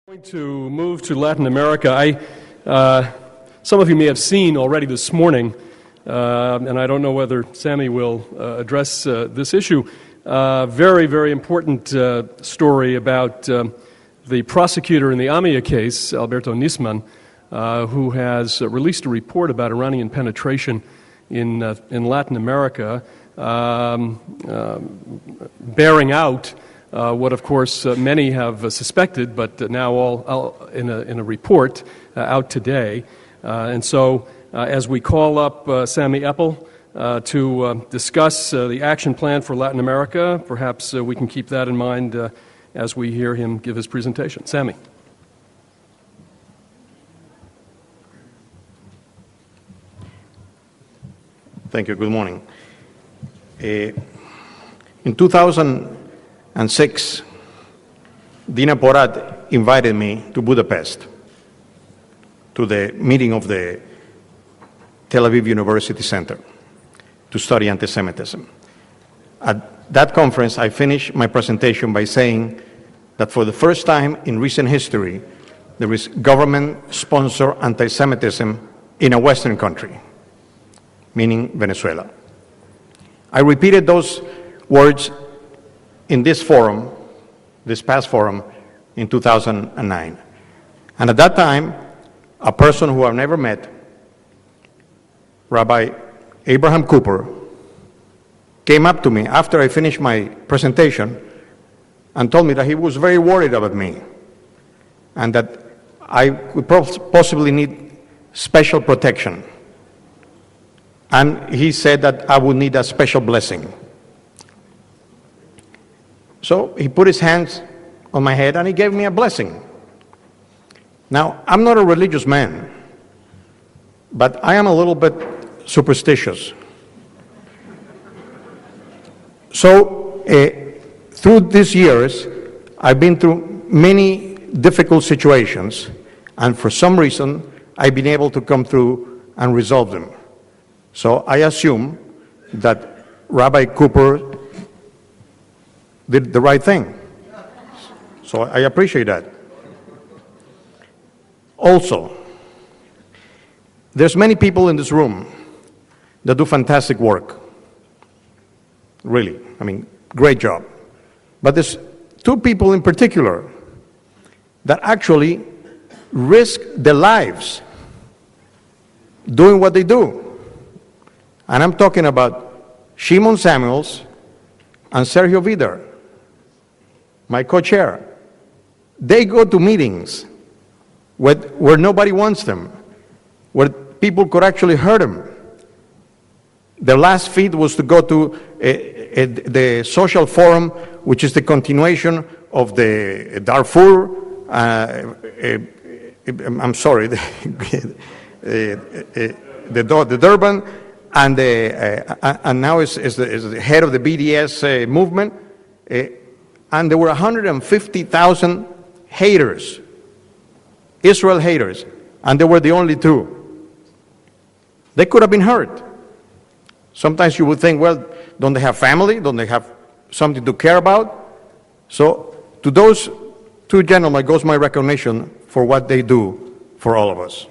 Going to move to Latin America. Some of you may have seen already this morning, and I don't know whether Sammy will address this issue, very, very important story about the prosecutor in the AMIA case, Alberto Nisman, who has released a report about Iranian penetration in Latin America, bearing out what, of course, many have suspected, but now all in a report out today. And so, as we call up Sammy Eppel to discuss the action plan for Latin America, perhaps we can keep that in mind as we hear him give his presentation. Sammy. Thank you. Good morning. In 2006, Dina Porat invited me to Budapest to the meeting of the Tel Aviv University Center to study anti-Semitism. At that conference, I finished my presentation by saying that for the first time in recent history, there is government-sponsored anti-Semitism in a Western country, meaning Venezuela. I repeated those words in this forum, this past forum, in 2009. And at that time, a person who I've never met, Rabbi Abraham Cooper, came up to me after I finished my presentation and told me that he was very worried about me and that I could possibly need special protection. And he said that I would need a special blessing. So he put his hands on my head and he gave me a blessing. Now, I'm not a religious man, but I am a little bit superstitious. So through these years, I've been through many difficult situations, and for some reason, I've been able to come through and resolve them. So I assume that Rabbi Cooper did the right thing. So I appreciate that. Also, there's many people in this room that do fantastic work. Really, I mean, great job. But there's two people in particular that actually risk their lives doing what they do. And I'm talking about Shimon Samuels and Sergio Vidar, my co-chair. They go to meetings where nobody wants them, where people could actually hurt them. Their last feat was to go to the social forum, which is the continuation of the Darfur, I'm sorry, the Durban, and now is the head of the BDS movement. And there were 150,000 haters, Israel haters, and they were the only two. They could have been hurt. Sometimes you would think, well, don't they have family? Don't they have something to care about? So to those two gentlemen goes my recognition for what they do for all of us.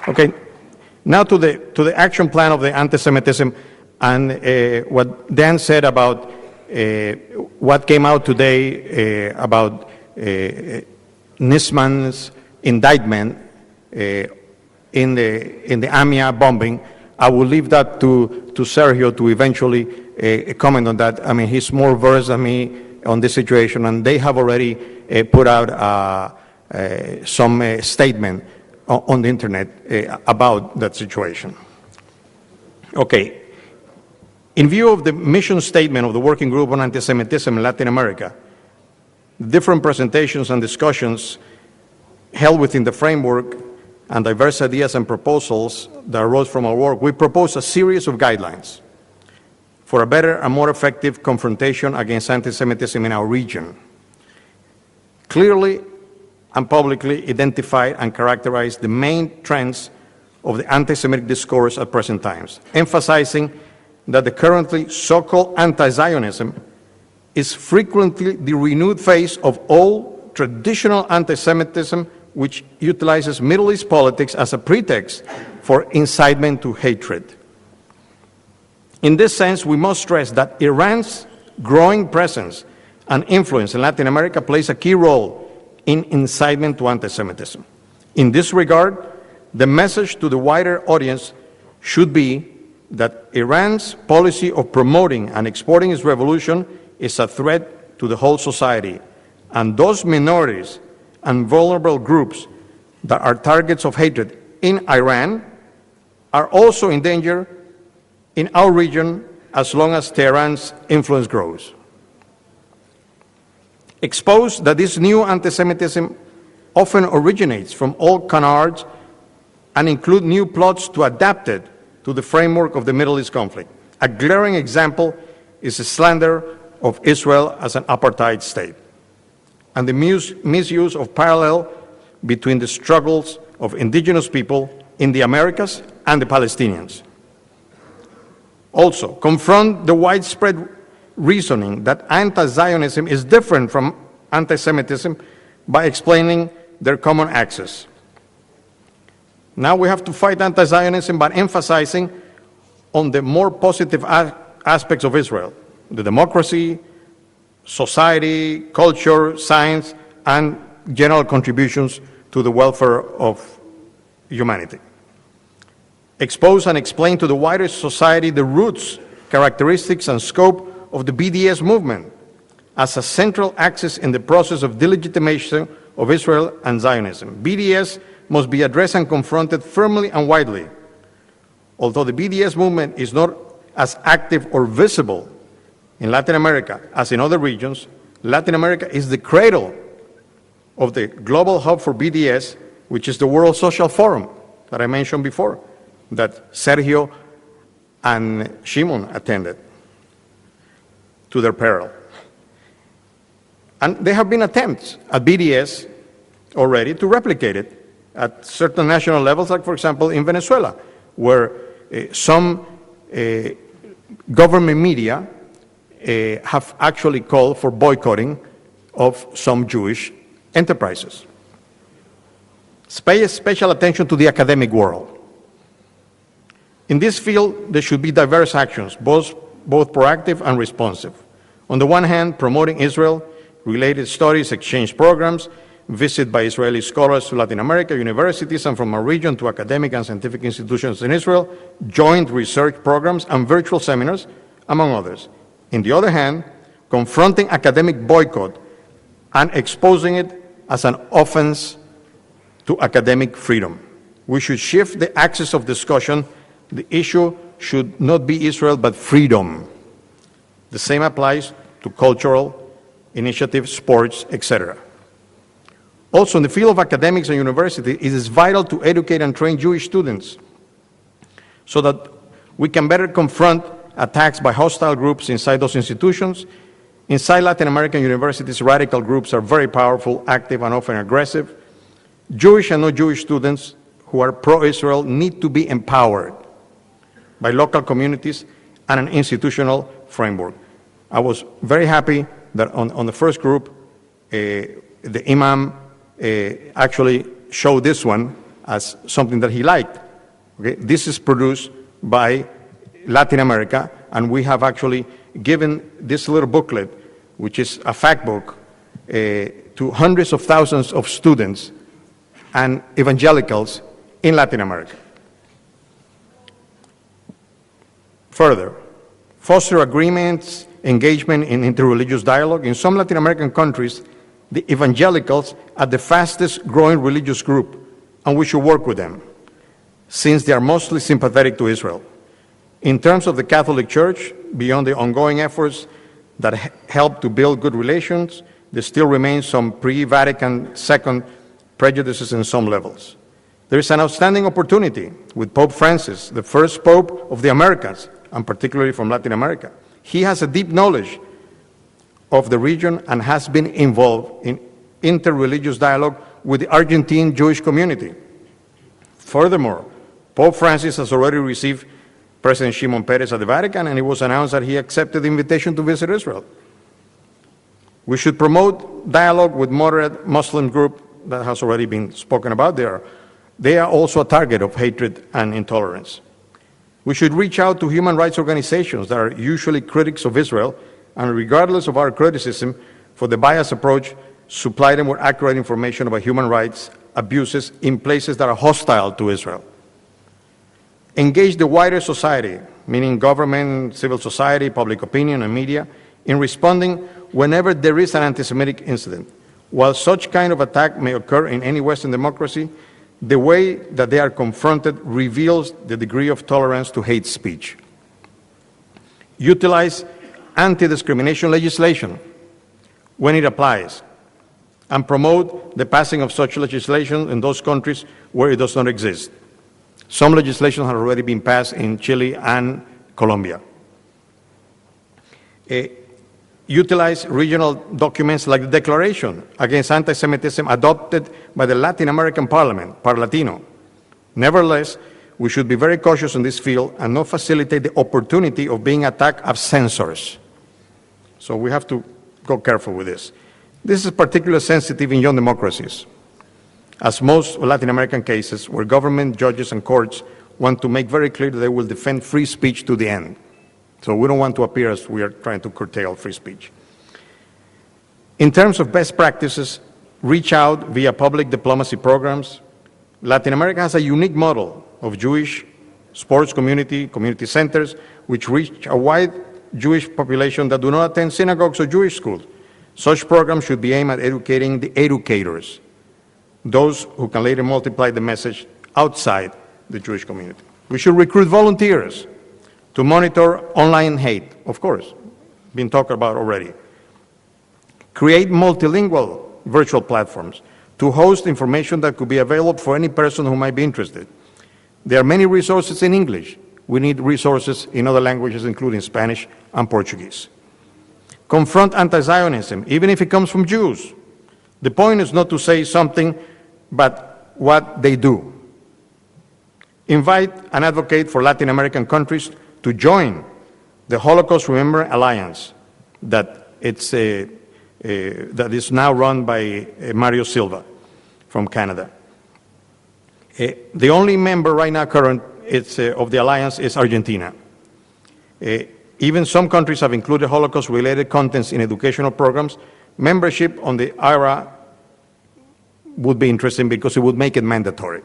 Okay, now to the action plan of the anti-Semitism and what Dan said about what came out today about Nisman's indictment in the AMIA bombing. I will leave that to Sergio to eventually comment on that. I mean, he's more versed than me on this situation, and they have already put out some statement on the internet about that situation. Okay. In view of the mission statement of the Working Group on Anti-Semitism in Latin America, different presentations and discussions held within the framework and diverse ideas and proposals that arose from our work, we propose a series of guidelines for a better and more effective confrontation against anti-Semitism in our region. Clearly and publicly identify and characterize the main trends of the anti-Semitic discourse at present times, emphasizing that the currently so-called anti-Zionism is frequently the renewed phase of all traditional anti-Semitism, which utilizes Middle East politics as a pretext for incitement to hatred. In this sense, we must stress that Iran's growing presence and influence in Latin America plays a key role in incitement to anti-Semitism. In this regard, the message to the wider audience should be that Iran's policy of promoting and exporting its revolution is a threat to the whole society, and those minorities and vulnerable groups that are targets of hatred in Iran are also in danger in our region as long as Tehran's influence grows. Expose that this new anti-Semitism often originates from old canards and include new plots to adapt it to the framework of the Middle East conflict. A glaring example is the slander of Israel as an apartheid state and the misuse of parallel between the struggles of indigenous people in the Americas and the Palestinians. Also, confront the widespread reasoning that anti-Zionism is different from anti-Semitism by explaining their common axis. Now we have to fight anti-Zionism by emphasizing on the more positive aspects of Israel, the democracy, society, culture, science, and general contributions to the welfare of humanity. Expose and explain to the wider society the roots, characteristics, and scope of the BDS movement as a central axis in the process of delegitimation of Israel and Zionism. BDS must be addressed and confronted firmly and widely. Although the BDS movement is not as active or visible in Latin America as in other regions, Latin America is the cradle of the global hub for BDS, which is the World Social Forum that I mentioned before, that Sergio and Shimon attended to their peril. And there have been attempts at BDS already to replicate it at certain national levels, like, for example, in Venezuela, where some government media have actually called for boycotting of some Jewish enterprises. Pay special attention to the academic world. In this field, there should be diverse actions, both proactive and responsive. On the one hand, promoting Israel-related studies, exchange programs, visit by Israeli scholars to Latin America, universities, and from our region to academic and scientific institutions in Israel, joint research programs, and virtual seminars, among others. On the other hand, confronting academic boycott and exposing it as an offense to academic freedom. We should shift the axis of discussion. The issue should not be Israel, but freedom. The same applies to cultural initiatives, sports, etc. Also, in the field of academics and university, it is vital to educate and train Jewish students so that we can better confront attacks by hostile groups inside those institutions. Inside Latin American universities, radical groups are very powerful, active, and often aggressive. Jewish and non-Jewish students who are pro-Israel need to be empowered by local communities and an institutional framework. I was very happy that on the first group, the imam actually showed this one as something that he liked. Okay? This is produced by Latin America, and we have actually given this little booklet, which is a fact book, to hundreds of thousands of students and evangelicals in Latin America. Further, foster agreements, engagement in interreligious dialogue. In some Latin American countries, the evangelicals are the fastest growing religious group, and we should work with them, since they are mostly sympathetic to Israel. In terms of the Catholic Church, beyond the ongoing efforts that help to build good relations, there still remains some pre-Vatican II prejudices in some levels. There is an outstanding opportunity with Pope Francis, the first Pope of the Americas, and particularly from Latin America. He has a deep knowledge of the region and has been involved in interreligious dialogue with the Argentine Jewish community. Furthermore, Pope Francis has already received President Shimon Peres at the Vatican, and it was announced that he accepted the invitation to visit Israel. We should promote dialogue with moderate Muslim groups that has already been spoken about there. They are also a target of hatred and intolerance. We should reach out to human rights organizations that are usually critics of Israel, and regardless of our criticism for the biased approach, supply them with accurate information about human rights abuses in places that are hostile to Israel. Engage the wider society, meaning government, civil society, public opinion, and media, in responding whenever there is an anti-Semitic incident. While such kind of attack may occur in any Western democracy, the way that they are confronted reveals the degree of tolerance to hate speech. Utilize anti-discrimination legislation when it applies, and promote the passing of such legislation in those countries where it does not exist. Some legislation has already been passed in Chile and Colombia. Utilize regional documents like the Declaration Against Anti-Semitism adopted by the Latin American Parliament, Parlatino. Nevertheless, we should be very cautious in this field and not facilitate the opportunity of being attacked as censors. So we have to go careful with this. This is particularly sensitive in young democracies, as most Latin American cases where government, judges, and courts want to make very clear that they will defend free speech to the end. So we don't want to appear as we are trying to curtail free speech. In terms of best practices, reach out via public diplomacy programs. Latin America has a unique model of Jewish sports community centers, which reach a wide Jewish population that do not attend synagogues or Jewish schools. Such programs should be aimed at educating the educators, those who can later multiply the message outside the Jewish community. We should recruit volunteers to monitor online hate, of course, been talked about already. Create multilingual virtual platforms to host information that could be available for any person who might be interested. There are many resources in English. We need resources in other languages, including Spanish and Portuguese. Confront anti-Zionism, even if it comes from Jews. The point is not to say something, but what they do. Invite and advocate for Latin American countries to join the Holocaust Remembrance Alliance that is now run by Mario Silva from Canada. The only member right now current of the alliance is Argentina. Even some countries have included Holocaust-related contents in educational programs. Membership on the IRA would be interesting because it would make it mandatory.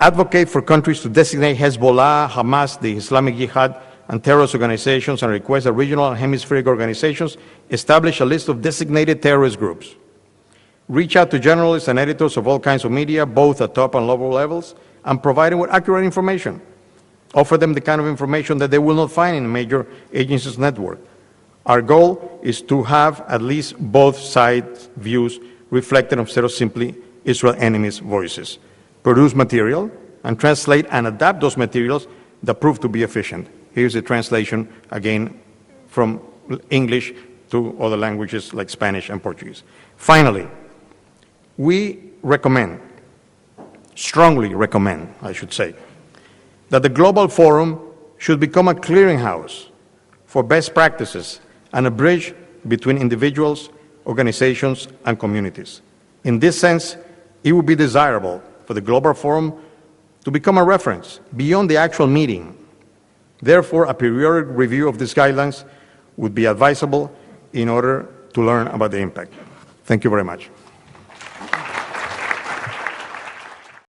Advocate for countries to designate Hezbollah, Hamas, the Islamic Jihad, and terrorist organizations, and request that regional and hemispheric organizations establish a list of designated terrorist groups. Reach out to journalists and editors of all kinds of media, both at top and lower levels, and provide them with accurate information. Offer them the kind of information that they will not find in a major agencies' network. Our goal is to have at least both sides' views reflected instead of simply Israel enemies' voices. Produce material and translate and adapt those materials that prove to be efficient. Here's a translation, again, from English to other languages like Spanish and Portuguese. Finally, we recommend, strongly recommend, I should say, that the Global Forum should become a clearinghouse for best practices and a bridge between individuals, organizations, and communities. In this sense, it would be desirable for the Global Forum to become a reference beyond the actual meeting. Therefore, a periodic review of these guidelines would be advisable in order to learn about the impact. Thank you very much.